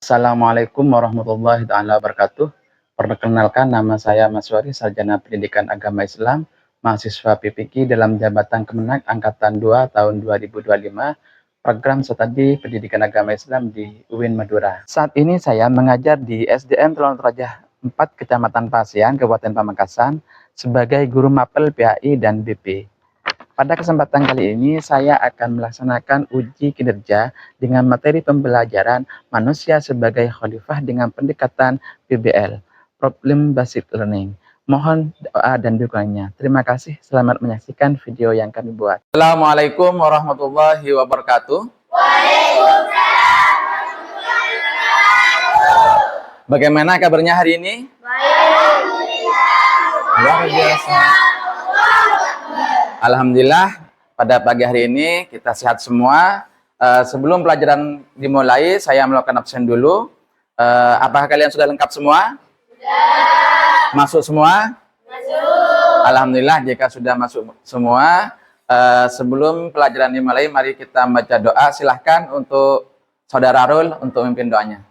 Assalamualaikum warahmatullahi taala wabarakatuh. Perkenalkan, nama saya Mas Wari, Sarjana Pendidikan Agama Islam, mahasiswa PPQ dalam Jabatan Kemenak Angkatan 2 tahun 2025, program studi Pendidikan Agama Islam di UIN Madura. Saat ini saya mengajar di SDN Telon Rajah 4 Kecamatan Pasian, Kabupaten Pamekasan, sebagai guru mapel PAI dan BP. Pada kesempatan kali ini, saya akan melaksanakan uji kinerja dengan materi pembelajaran manusia sebagai khalifah dengan pendekatan PBL, Problem Basic Learning. Mohon doa dan dukungannya. Terima kasih, selamat menyaksikan video yang kami buat. Assalamualaikum warahmatullahi wabarakatuh. Waalaikumsalam warahmatullahi wabarakatuh. Bagaimana kabarnya hari ini? Luar biasa. Alhamdulillah, pada pagi hari ini kita sehat semua. Sebelum pelajaran dimulai, saya melakukan absen dulu. Apakah kalian sudah lengkap semua? Sudah. Masuk semua? Masuk. Alhamdulillah, jika sudah masuk semua, sebelum pelajaran dimulai, mari kita baca doa. Silahkan untuk Saudara Arul untuk memimpin doanya.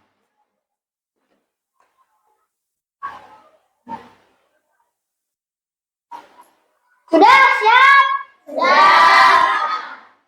Sudah siap? Sudah.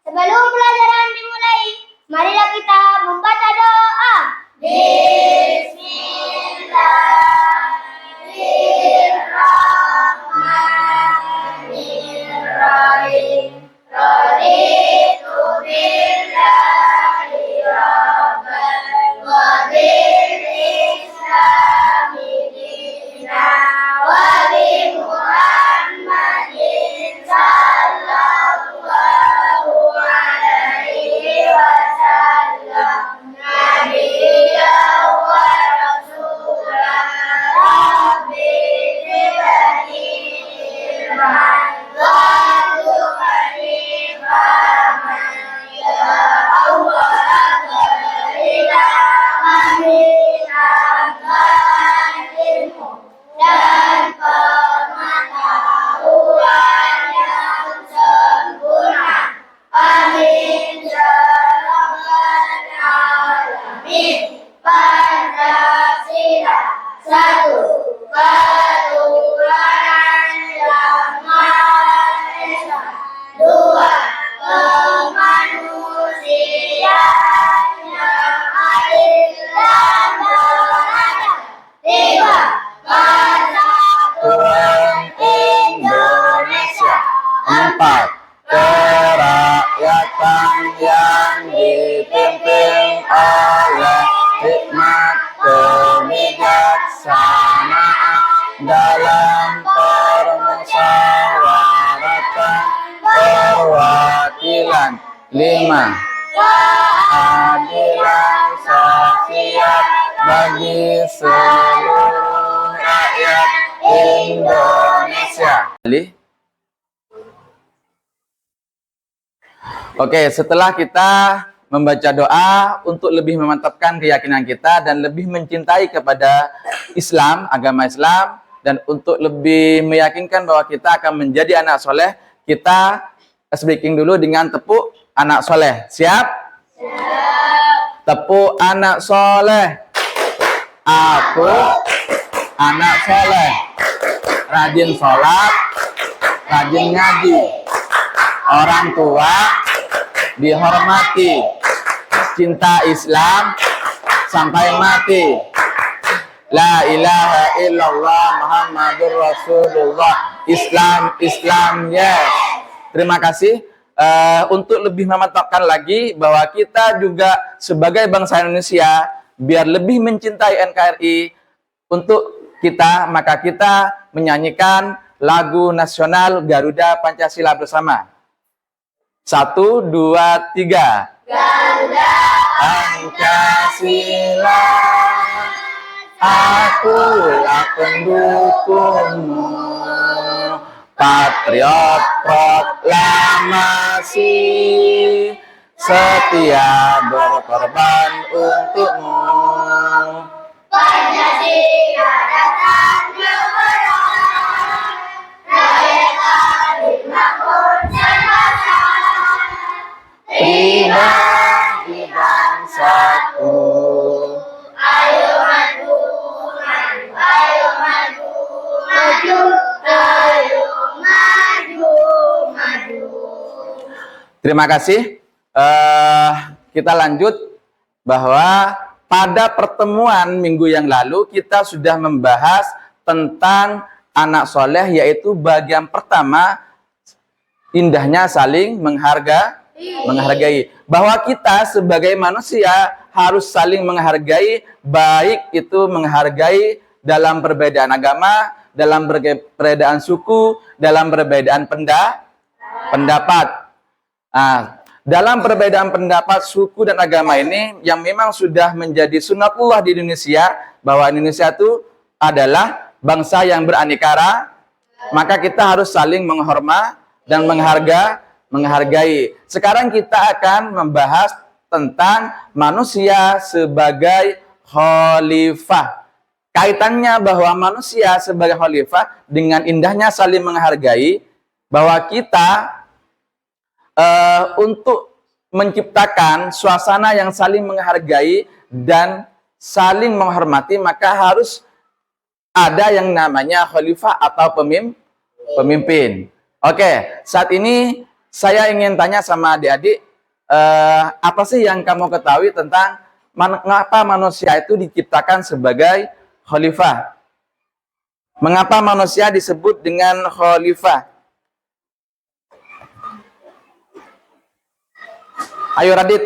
Sebelum pelajaran dimulai, marilah kita membaca doa. Bismillahirrahmanirrahim. Raditu billahi rabban wa bil islami dinan wa bi Muhammadin sallallahu alaihi wasallam nabiyyan wa rasulan rabbi zidni ilman warzuqni fahman ya Allah berilah kami tambahan ilmu dan pengetahuan yang sempurna. Amin ya rabbal alamin. Pancasila satu, ketuhanan yang maha esa. Dua, kemanusiaan yang adil dan beradab. Tiga, Tuhan Indonesia. 4. Kerakyatan yang dipimpin oleh hikmat kebijaksanaan dalam permusyawaratan perwakilan. 5. Keadilan sosial bagi seluruh rakyat Indonesia. Oke, setelah kita membaca doa untuk lebih memantapkan keyakinan kita dan lebih mencintai kepada Islam, agama Islam, dan untuk lebih meyakinkan bahwa kita akan menjadi anak soleh, kita speaking dulu dengan tepuk anak soleh. Siap? Siap. Tepuk anak soleh. Aku anak soleh, rajin sholat, rajin ngaji, orang tua dihormati, cinta Islam sampai mati. La ilaha illallah Muhammadur Rasulullah. Islam, yes. Terima kasih. Untuk lebih memantapkan lagi bahwa kita juga sebagai bangsa Indonesia, biar lebih mencintai NKRI, untuk kita, maka kita menyanyikan lagu nasional Garuda Pancasila bersama. 1, 2, 3. Garuda Pancasila, akulah pendukungmu, patriot proklamasi, setia berkorban untukmu. Pancasila datang kebenaran, rakyat adil makmur serba. Prima di bangsaku, Terima kasih. Kita lanjut bahwa pada pertemuan minggu yang lalu kita sudah membahas tentang anak soleh, yaitu bagian pertama indahnya saling menghargai. Bahwa kita sebagai manusia harus saling menghargai, baik itu menghargai dalam perbedaan agama, dalam perbedaan suku, dalam perbedaan pendapat. Dalam perbedaan pendapat, suku dan agama ini yang memang sudah menjadi sunatullah di Indonesia, bahwa Indonesia itu adalah bangsa yang beraneka, maka kita harus saling menghormati dan menghargai. Sekarang kita akan membahas tentang manusia sebagai khalifah. Kaitannya bahwa manusia sebagai khalifah dengan indahnya saling menghargai, bahwa kita untuk menciptakan suasana yang saling menghargai dan saling menghormati, maka harus ada yang namanya khalifah atau pemimpin. Oke, saat ini saya ingin tanya sama adik-adik, apa sih yang kamu ketahui tentang mengapa manusia itu diciptakan sebagai khalifah? Mengapa manusia disebut dengan khalifah? Ayo Radit.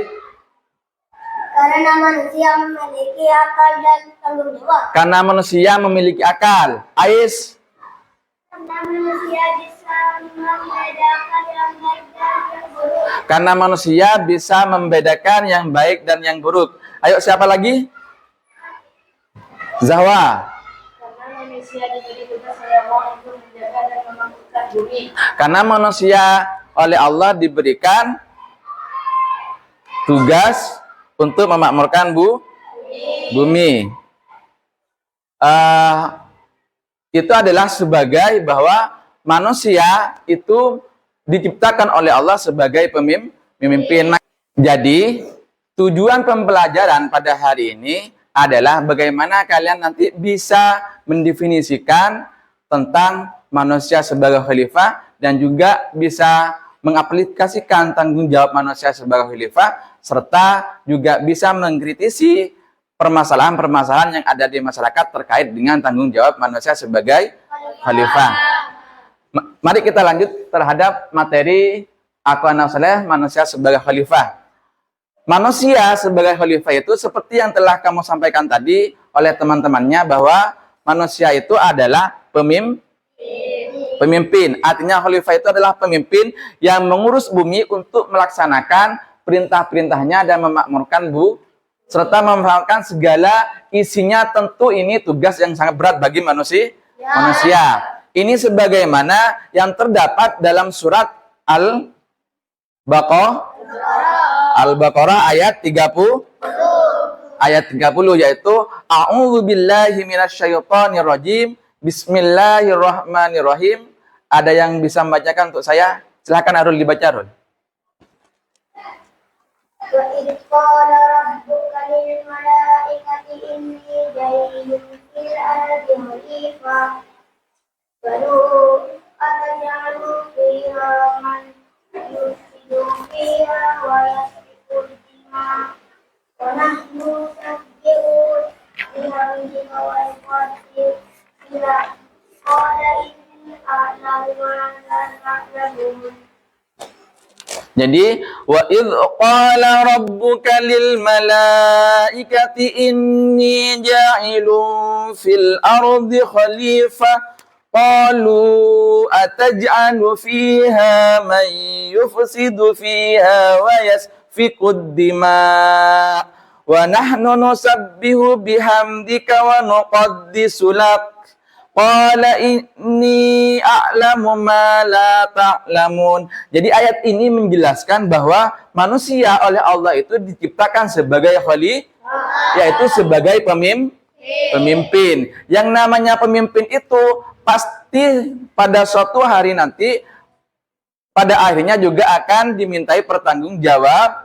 Karena manusia memiliki akal dan tanggung jawab. Karena manusia memiliki akal. Ais. Karena manusia bisa membedakan yang baik dan yang buruk. Karena manusia bisa membedakan yang baik dan yang buruk. Ayo siapa lagi? Zahwa. Karena manusia diberi tugas oleh Allah untuk menjaga dan memakmurkan bumi. Karena manusia oleh Allah diberikan tugas untuk memakmurkan bumi. Itu adalah sebagai bahwa manusia itu diciptakan oleh Allah sebagai pemimpin. Jadi tujuan pembelajaran pada hari ini adalah bagaimana kalian nanti bisa mendefinisikan tentang manusia sebagai khalifah dan juga bisa mengaplikasikan tanggung jawab manusia sebagai khalifah, serta juga bisa mengkritisi permasalahan-permasalahan yang ada di masyarakat terkait dengan tanggung jawab manusia sebagai khalifah. Mari kita lanjut terhadap materi Aku Anak Soleh, manusia sebagai khalifah. Manusia sebagai khalifah itu seperti yang telah kamu sampaikan tadi oleh teman-temannya, bahwa manusia itu adalah pemimpin. Artinya khalifah itu adalah pemimpin yang mengurus bumi untuk melaksanakan perintah-perintahnya dan memakmurkan serta memakmurkan segala isinya. Tentu ini tugas yang sangat berat bagi manusia. Ini sebagaimana yang terdapat dalam surat Al-Baqarah ayat 30. Ayat 30, yaitu A'udzubillahi minasyaitonirrajim. Bismillahirrahmanirrahim. Ada yang bisa membacakan untuk saya? Silakan Arul, dibaca Arul. Wa idh qala rabbuka lil malaikati inni jailun fil ardi khalifah. Qalu ataj'alu fiha man yufsidu fiha wa yasfiku dima wa nahnu nusabbihu bihamdika wa nuqaddisu lak. Qala inni a'lamu ma la ta'lamun. Jadi wa idz qala rabbuka lil malaikati inni ja'ilun fil ardi khalifah qalu ataj'alu fiha man yufsidu fiha wa yasfiku dima wa nahnu nusabbihu bihamdika wa nuqaddisu lak. Qala inni a'lamu ma la ta'lamun. Jadi ayat ini menjelaskan bahwa manusia oleh Allah itu diciptakan sebagai khalifah, yaitu sebagai pemimpin. Yang namanya pemimpin itu pasti pada suatu hari nanti pada akhirnya juga akan dimintai pertanggungjawab.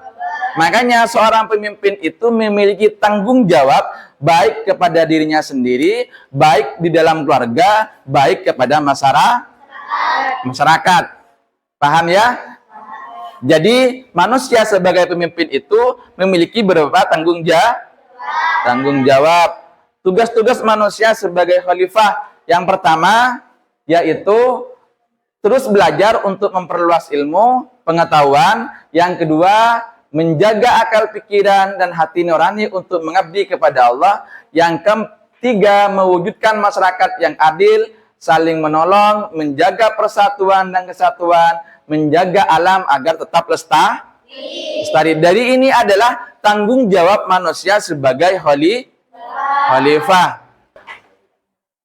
Makanya seorang pemimpin itu memiliki tanggung jawab baik kepada dirinya sendiri, baik di dalam keluarga, baik kepada masyarakat. Paham ya? Jadi manusia sebagai pemimpin itu memiliki beberapa tanggung jawab. Tugas-tugas manusia sebagai khalifah yang pertama yaitu terus belajar untuk memperluas ilmu, pengetahuan. Yang kedua, menjaga akal pikiran dan hati nurani untuk mengabdi kepada Allah. Yang ketiga, mewujudkan masyarakat yang adil, saling menolong, menjaga persatuan dan kesatuan, menjaga alam agar tetap lestari. Dari ini adalah tanggung jawab manusia sebagai khalifah.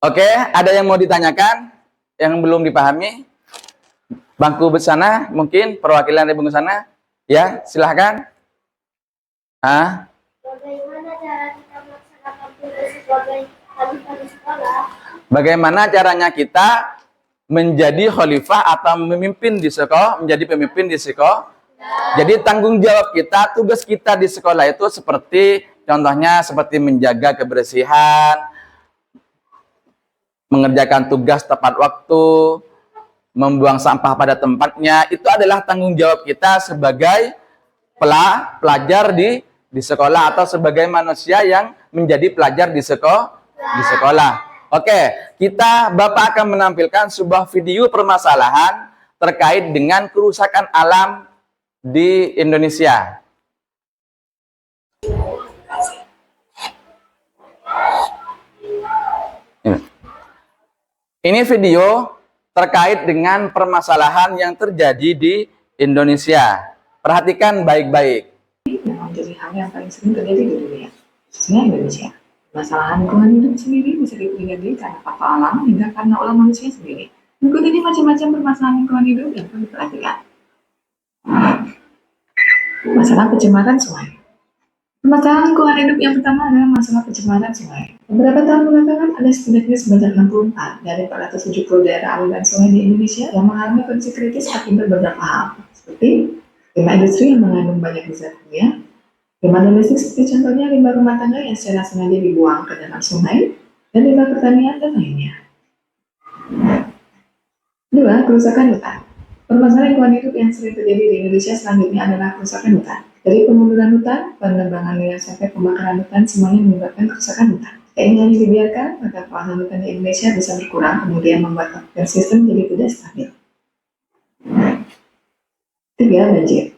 Oke, ada yang mau ditanyakan? Yang belum dipahami? Bangku bersana, mungkin perwakilan dari bangku sana. Ya, silahkan. Bagaimana cara kita melaksanakan tugas sebagai khalifah di sekolah? Bagaimana caranya kita menjadi khalifah atau memimpin di sekolah, menjadi pemimpin di sekolah? Jadi tanggung jawab kita, tugas kita di sekolah itu seperti, contohnya seperti menjaga kebersihan, mengerjakan tugas tepat waktu, membuang sampah pada tempatnya. Itu adalah tanggung jawab kita sebagai pelajar di sekolah atau sebagai manusia yang menjadi pelajar di sekolah. Oke, Bapak akan menampilkan sebuah video permasalahan terkait dengan kerusakan alam di Indonesia. Ini video terkait dengan permasalahan yang terjadi di Indonesia. Perhatikan baik-baik. Memang jadi hal yang paling sering terjadi di dunia, khususnya Indonesia. Masalah lingkungan hidup sendiri bisa dipelajari karena faktor alam hingga karena ulah manusia sendiri. Berikut ini macam-macam permasalahan lingkungan hidup yang perlu diperhatikan. Masalah pencemaran sungai. Permasalahan lingkungan hidup yang pertama adalah masalah pencemaran sungai. Beberapa tahun belakangan ada setidaknya sebanyak 64 dari 470 daerah aliran sungai di Indonesia yang mengalami kondisi kritis akibat beberapa hal, seperti limbah industri yang mengandung banyak zat kimia, limbah domestik seperti contohnya limbah rumah tangga yang secara sengaja dibuang ke dalam sungai, dan limbah pertanian dan lainnya. 2. Kerusakan hutan. Permasalahan lingkungan hidup yang sering terjadi di Indonesia selanjutnya adalah kerusakan hutan. Dari pemungutan hutan, penebangan liar sampai pembakaran hutan semuanya menyebabkan kerusakan hutan. Jika ini hanya dibiarkan, maka kawasan hutan di Indonesia bisa berkurang, kemudian membuat ekosistem jadi tidak stabil. 3. Banjir.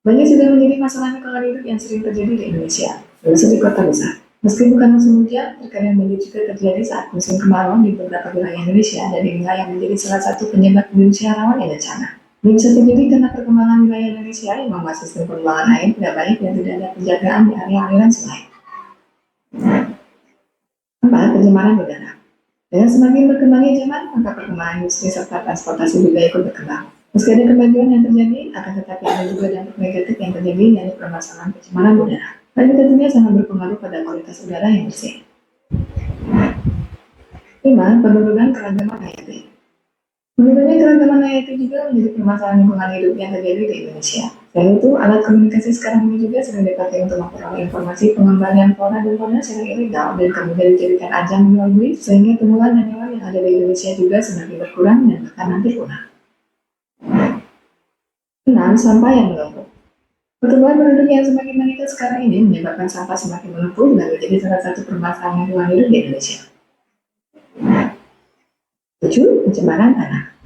Banjir sudah menjadi masalah lingkungan hidup yang sering terjadi di Indonesia, termasuk di kota besar. Meski bukan musim hujan, terkadang banjir juga terjadi saat musim kemarau di beberapa wilayah Indonesia, dan inilah yang menjadi salah satu penyebab Indonesia rawan bencana. Ini bisa terjadi karena perkembangan wilayah Indonesia yang membuat sistem pengelolaan air tidak baik dan tidak ada penjagaan di area aliran sungai. 4. Pencemaran udara. Dengan semakin berkembangnya zaman, maka perkembangan industri serta transportasi juga ikut berkembang. Meski ada kemajuan yang terjadi, akan tetapi ada juga dampak negatif yang terjadi dari permasalahan pencemaran udara. Hal ini tentunya sangat berpengaruh pada kualitas udara yang bersih. 5. Penurunan keragaman hayati. Menurunnya keragaman hayati juga menjadi permasalahan lingkungan hidup yang terjadi di Indonesia. Selain itu, alat komunikasi sekarang ini juga sering dipakai untuk memperoleh informasi pengembalian flora dan fauna secara ilegal dan kemudian dijadikan ajang jual beli, sehingga tumbuhan dan hewan yang ada di Indonesia juga semakin berkurang dan bahkan nanti punah. 6. Sampah yang menumpuk. Pertumbuhan penduduk yang semakin meningkat sekarang ini menyebabkan sampah semakin menumpuk dan menjadi salah satu permasalahan lingkungan hidup di Indonesia. 7. Pencemaran tanah.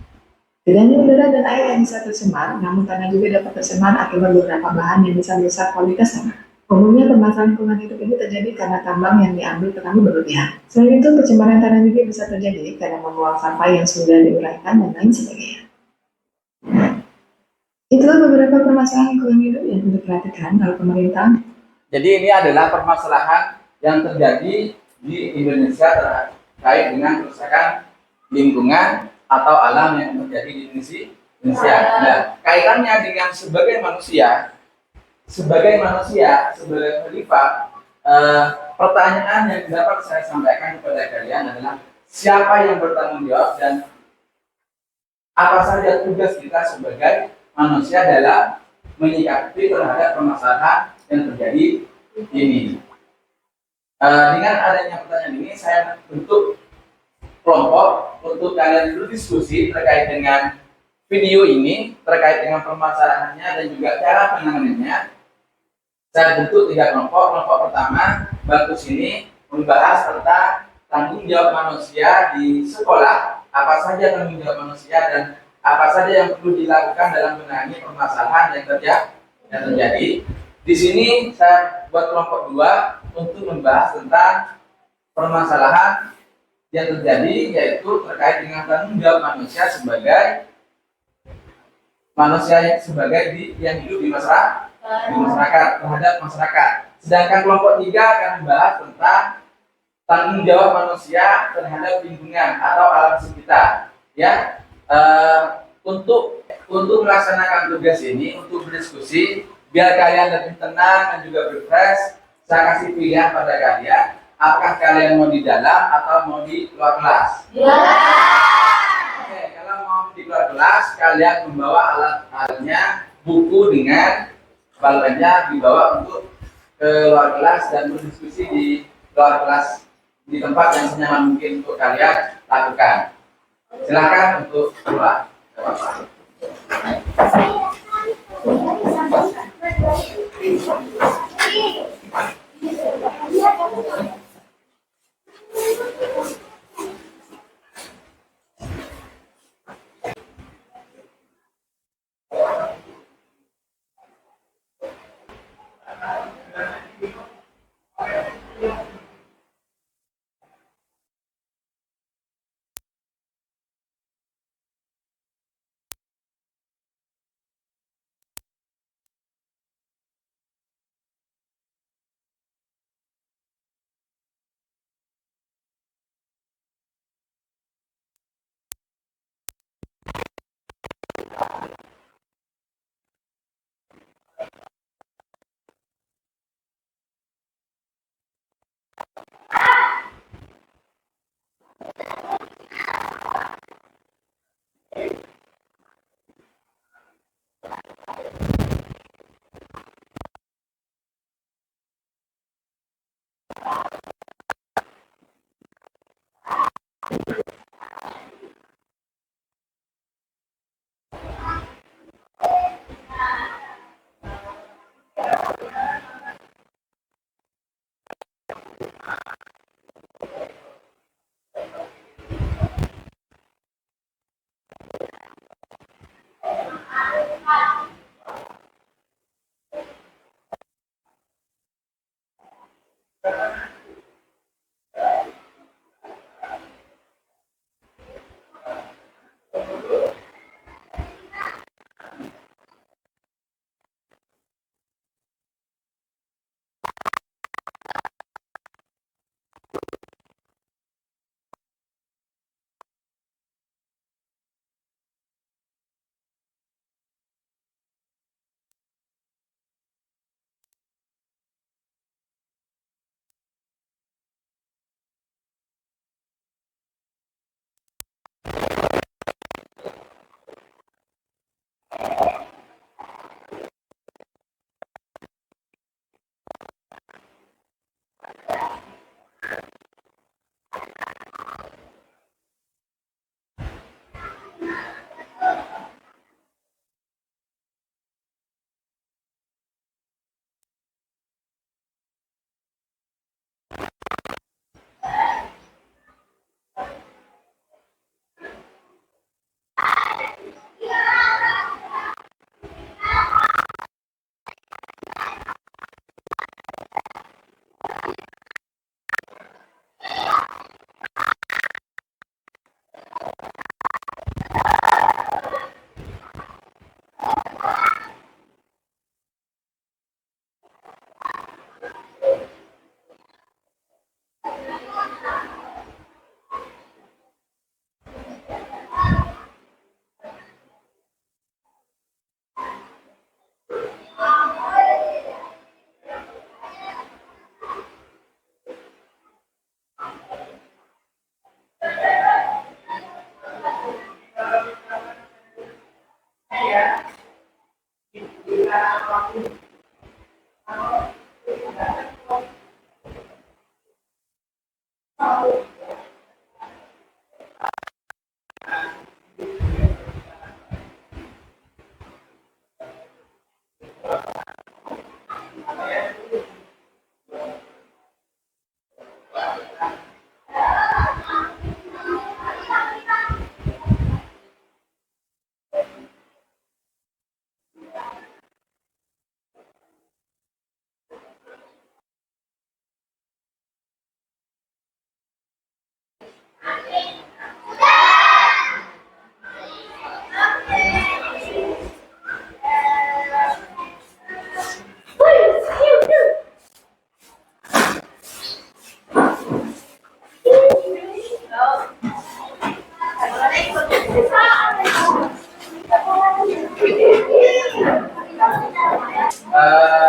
Tidak hanya udara dan air yang bisa tercemar, namun tanah juga dapat tercemar akibat beberapa bahan yang bisa merusak kualitas tanah. Umumnya permasalahan lingkungan hidup ini terjadi karena tambang yang diambil terlalu berlebihan. Selain itu, pencemaran tanah juga bisa terjadi karena membuang sampah yang sudah diuraikan dan lain sebagainya. Itulah beberapa permasalahan lingkungan hidup yang perlu diperhatikan oleh pemerintah. Jadi ini adalah permasalahan yang terjadi di Indonesia terkait dengan kerusakan lingkungan atau alam yang terjadi di Indonesia. Nah, kaitannya dengan sebagai manusia, sebagai khalifah, pertanyaan yang dapat saya sampaikan kepada kalian adalah siapa yang bertanggung jawab dan apa saja tugas kita sebagai manusia dalam menyikapi terhadap permasalahan yang terjadi ini. Dengan adanya pertanyaan ini, saya bentuk kelompok untuk kalian berdiskusi terkait dengan video ini terkait dengan permasalahannya dan juga cara penanganannya, saya bentuk 3 kelompok. Kelompok pertama, bagus ini membahas tentang tanggung jawab manusia di sekolah, apa saja tanggung jawab manusia dan apa saja yang perlu dilakukan dalam menangani permasalahan yang terjadi. Di sini saya buat kelompok 2 untuk membahas tentang permasalahan yang terjadi, yaitu terkait dengan tanggung jawab manusia sebagai yang hidup di masyarakat terhadap masyarakat. Sedangkan kelompok 3 akan membahas tentang tanggung jawab manusia terhadap lingkungan atau alam sekitar. Ya, untuk melaksanakan tugas ini, untuk berdiskusi biar kalian lebih tenang dan juga refresh, saya kasih pilihan pada kalian. Apakah kalian mau di dalam atau mau di luar kelas? Oke, kalau mau di luar kelas, kalian membawa alat-alatnya, buku dengan balpennya dibawa untuk ke luar kelas dan berdiskusi di luar kelas di tempat yang senyaman mungkin untuk kalian lakukan. Silakan untuk keluar.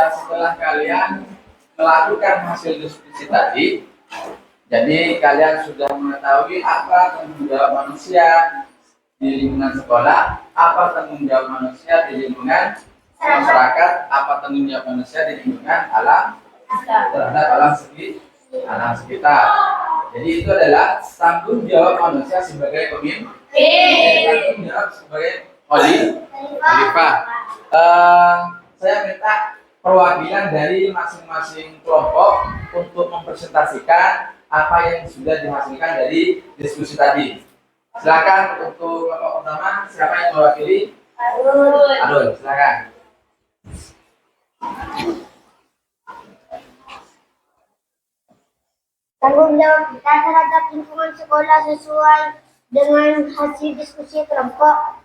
Setelah kalian melakukan hasil diskusi tadi, jadi kalian sudah mengetahui apa tanggung jawab manusia di lingkungan sekolah, apa tanggung jawab manusia di lingkungan masyarakat, apa tanggung jawab manusia di lingkungan alam terhadap alam sekitar. Jadi itu adalah tanggung jawab manusia sebagai pemimpin, tanggung jawab sebagai khalifah. Saya minta perwakilan dari masing-masing kelompok untuk mempresentasikan apa yang sudah dihasilkan dari diskusi tadi. Silakan untuk kelompok pertama, siapa yang mewakili? Arul, silakan. Tanggung jawab kita terhadap lingkungan sekolah sesuai dengan hasil diskusi kelompok.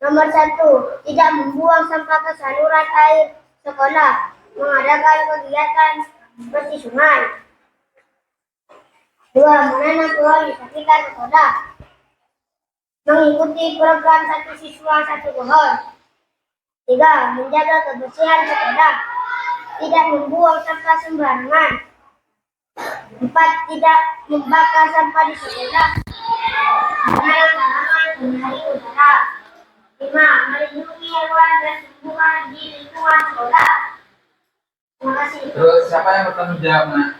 Nomor 1, tidak membuang sampah ke saluran air sekolah, mengadakan kegiatan bersih sungai. 2, menanam pohon di sekitar sekolah, mengikuti program satu siswa satu pohon. 3, menjaga kebersihan sekolah, tidak membuang sampah sembarangan. 4, tidak membakar sampah di sekolah, menanam tanaman menyinarai udara. 5, melindungi hewan dan tumbuhan di lingkungan sekolah. Terima kasih. Terus siapa yang bertanggung jawab, Nak?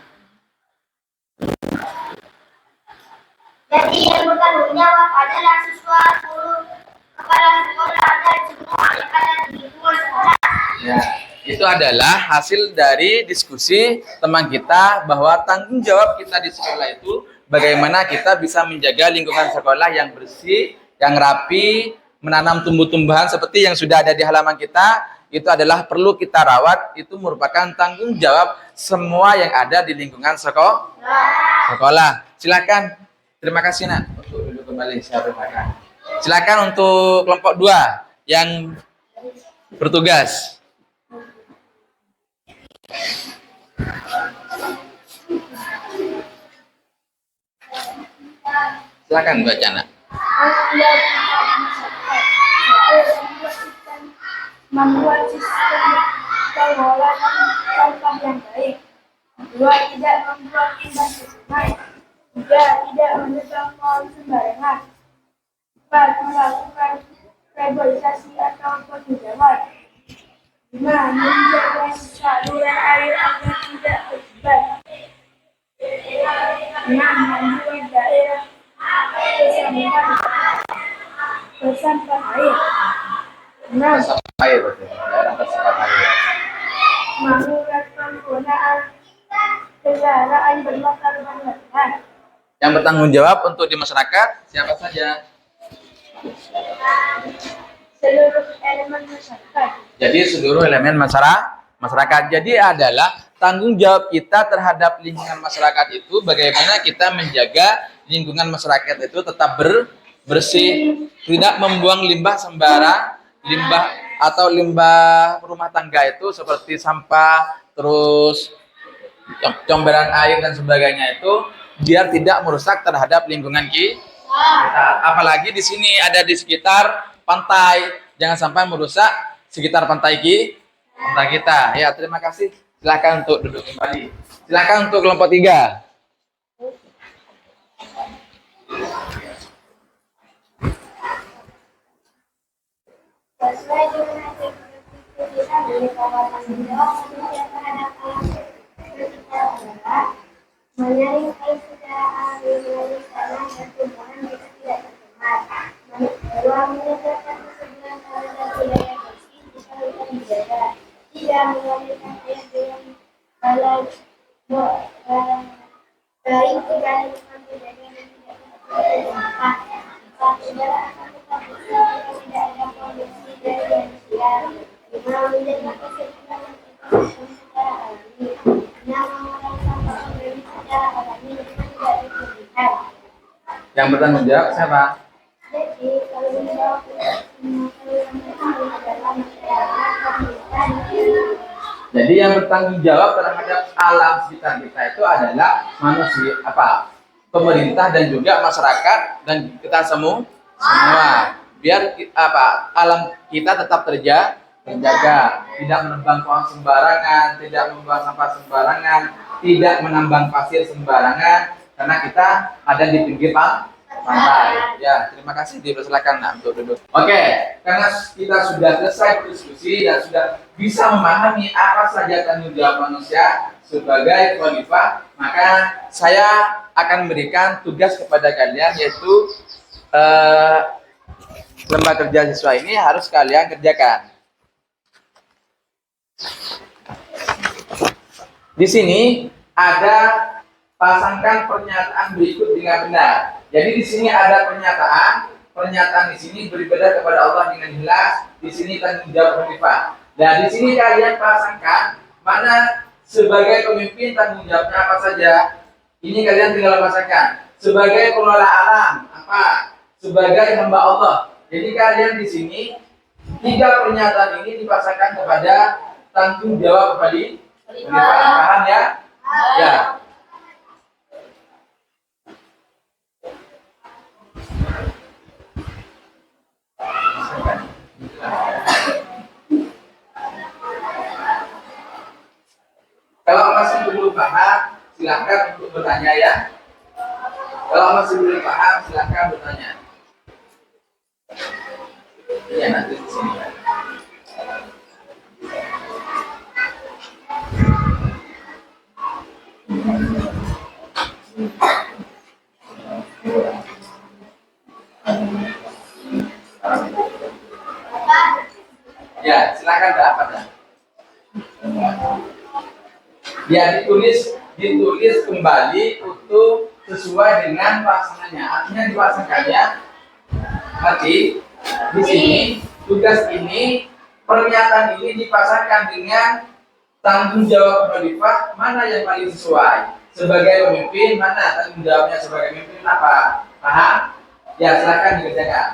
Jadi yang bertanggung jawab adalah siswa, guru, kepala sekolah, dan semua yang ada di lingkungan sekolah. Ya, itu adalah hasil dari diskusi teman kita bahwa tanggung jawab kita di sekolah itu bagaimana kita bisa menjaga lingkungan sekolah yang bersih, yang rapi, menanam tumbuh-tumbuhan seperti yang sudah ada di halaman kita, itu adalah perlu kita rawat, itu merupakan tanggung jawab semua yang ada di lingkungan sekolah. Silakan. Terima kasih, Nak. Untuk duduk kembali, saya persilakan. Silakan untuk kelompok 2 yang bertugas. Silakan baca, Nak. Membuat sistem pengelolaan sampah yang baik. 2, tidak membuang limbah ke sungai. 3, tidak menebang pohon sembarangan. 4, melakukan reboisasi atau penghijauan. 5, menjaga saluran air agar tidak terjebak. 6, membuat daerah bersampah air. 6, Air, daerah tersampah air. mengurangi penggunaan kendaraan bermotor bermotoran. Yang bertanggung jawab untuk di masyarakat siapa saja? Seluruh elemen masyarakat. Jadi seluruh elemen masyarakat. Jadi adalah tanggung jawab kita terhadap lingkungan masyarakat itu bagaimana kita menjaga lingkungan masyarakat itu tetap bersih, tidak membuang limbah sembarang, limbah rumah tangga itu seperti sampah, terus comberan air dan sebagainya itu biar tidak merusak terhadap lingkungan kita. Apalagi di sini ada di sekitar pantai, jangan sampai merusak sekitar pantai kita. Ya, terima kasih. Silakan untuk duduk kembali. Silakan untuk kelompok 3. Sesuai dengan hasil kita dari kawasan bidang manusia terhadap alam sekitar adalah menyaring air secara alami melalui tanah dan tumbuhan jika tidak tercemar. 2, menyediakan persediaan terhadap wilayah bersih jika hutan dijaga. 3, mengalirkan air dengan balas baik tidak dilakukan kejadian yang tidak dilakukan. Saat udara akan tetap bersih jika tidak ada polusi dari manusia. Lima, menjaga kebersihan secara alami. Enam, mengurangi sampah organik secara alami dengan tidak berlebihan. Yang bertanggung jawab siapa? Jadi, kalau menjawab semua yang adalah masyarakat, pemerintah, Jadi yang bertanggung jawab terhadap alam sekitar kita itu adalah manusia, pemerintah dan juga masyarakat dan kita semua. Biar alam kita tetap terjaga, tidak menebang pohon sembarangan, tidak membuang sampah sembarangan, tidak menambang pasir sembarangan, karena kita ada di pinggir pantai. Ya, terima kasih, dipersilakan untuk duduk. Oke, karena kita sudah selesai diskusi dan sudah bisa memahami apa saja tanggung jawab manusia sebagai khalifah, maka saya akan memberikan tugas kepada kalian, yaitu lembaga kerja siswa ini harus kalian kerjakan. Di sini ada pasangkan pernyataan berikut dengan benar. Jadi di sini ada pernyataan di sini beribadah kepada Allah dengan ikhlas. Di sini tanggung jawab khalifah. Dan di sini kalian pasangkan mana sebagai pemimpin tanggung jawabnya apa saja. Ini kalian tinggal pasangkan. Sebagai pengelola alam apa? Sebagai hamba Allah. Jadi kalian di sini 3 pernyataan ini dipasangkan kepada tanggung jawab kepada khalifah. Paham ya? Ya. Kalau masih belum paham, silahkan untuk bertanya ya. Kalau masih belum paham, silahkan bertanya. Iya, nanti di sini. Ya, silakan dapat ya. Ya, ditulis kembali untuk sesuai dengan pasangannya. Artinya dipasangkannya nanti di sini tugas ini, pernyataan ini dipasangkan dengan tanggung jawab khalifah mana yang paling sesuai. Sebagai pemimpin mana tanggung jawabnya sebagai pemimpin apa? Paham? Ya, silakan dikerjakan.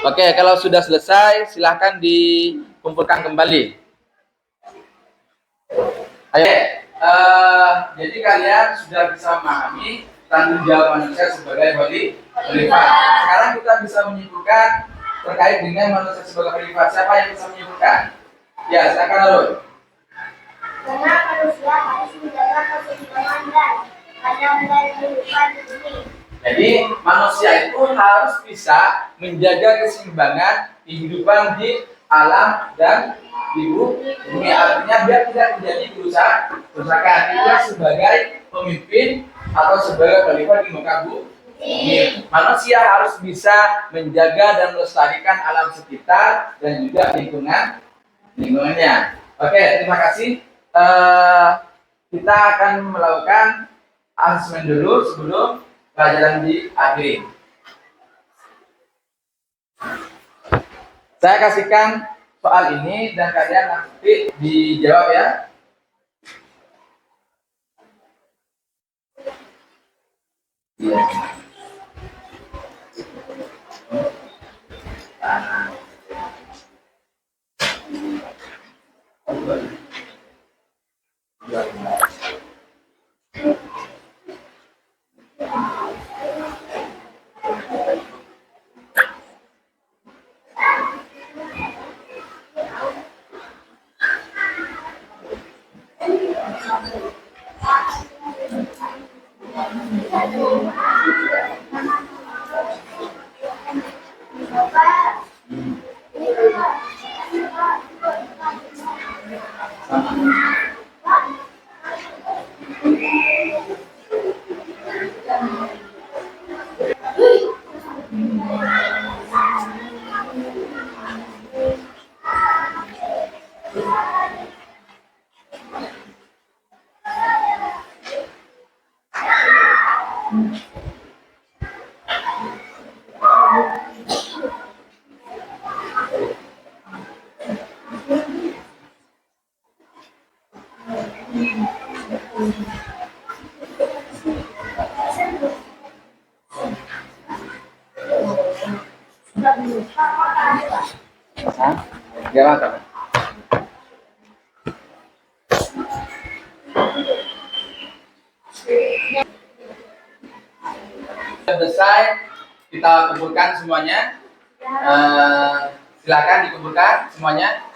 Oke, kalau sudah selesai, silahkan dikumpulkan kembali. Ayo. Jadi kalian sudah bisa memahami tanggung jawab manusia sebagai khalifah. Sekarang kita bisa menyimpulkan terkait dengan manusia sebagai khalifah. Siapa yang bisa menyimpulkan? Ya, silakan Arul. Karena manusia harus menjaga keseimbangan dan alam dan kehidupan di bumi. Jadi manusia itu harus bisa menjaga keseimbangan kehidupan di alam dan di bumi. Artinya biar tidak terjadi kerusakan. Dia sebagai pemimpin atau sebagai khalifah di muka bumi. Manusia harus bisa menjaga dan melestarikan alam sekitar dan juga lingkungannya. Oke, terima kasih. Kita akan melakukan asesmen dulu sebelum pelajaran diakhiri. Saya kasihkan soal ini dan kalian nanti dijawab ya. Iya. Jawab. Selesai, kita kumpulkan semuanya. Silakan dikumpulkan semuanya.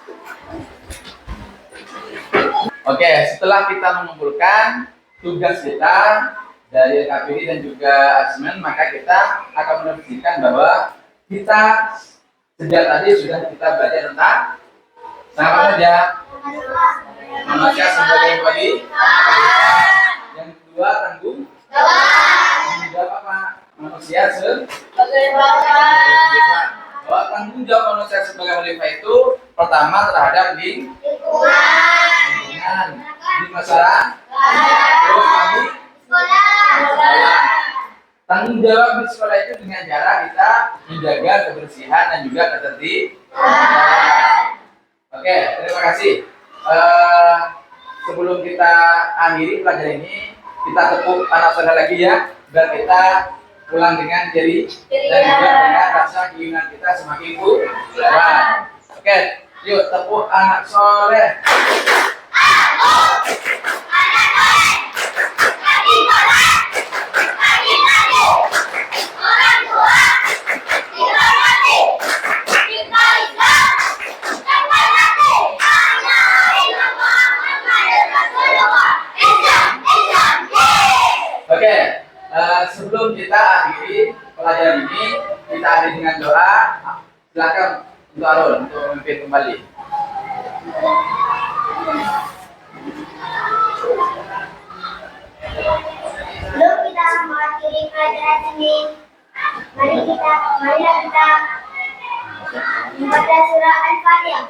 Oke, setelah kita mengumpulkan tugas kita dari KPI dan juga asesmen, maka kita akan menunjukkan bahwa kita sejak tadi sudah kita belajar tentang apa saja? Manusia sebagai body. Yang kedua, tanggung jawab apa? Manusia sebagai bahwa tanggung jawab manusia sebagai khalifah itu pertama terhadap lingkungan di masyarakat, terus lagi sekolah. Tanggung jawab di sekolah itu dengan cara kita menjaga kebersihan dan juga ketertiban. Oke, terima kasih. Sebelum kita akhiri pelajaran ini, kita tepuk anak saudara lagi ya, biar kita pulang dengan jari dan juga dengan rasa keinginan kita semakin kuat. Oke, yuk tepuk anak soleh. Oke, sebelum kita akhiri pelajaran ini, kita akhiri dengan doa. Silakan untuk Arul untuk memimpin kembali. Sebelum kita mengakhiri pelajaran ini, mari kita membaca surah Al-Fatihah.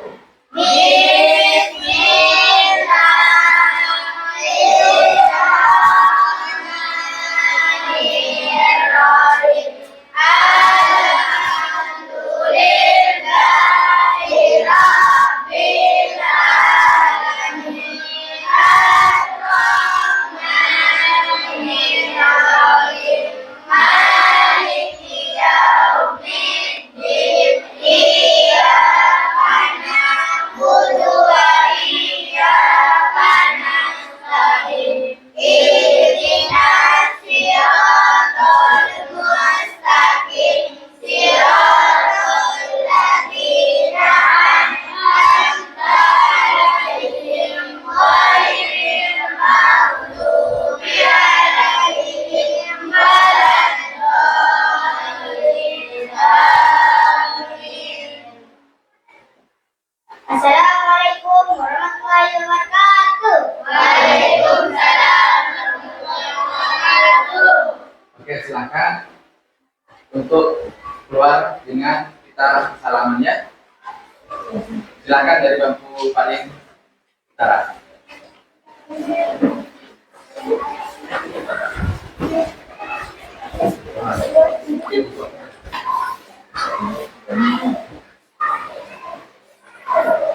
Assalamualaikum warahmatullahi wabarakatuh. Waalaikumsalam warahmatullahi wabarakatuh. Oke, silakan untuk keluar dengan kita salamannya. Silakan dari bangku paling utara.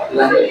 Lanjut.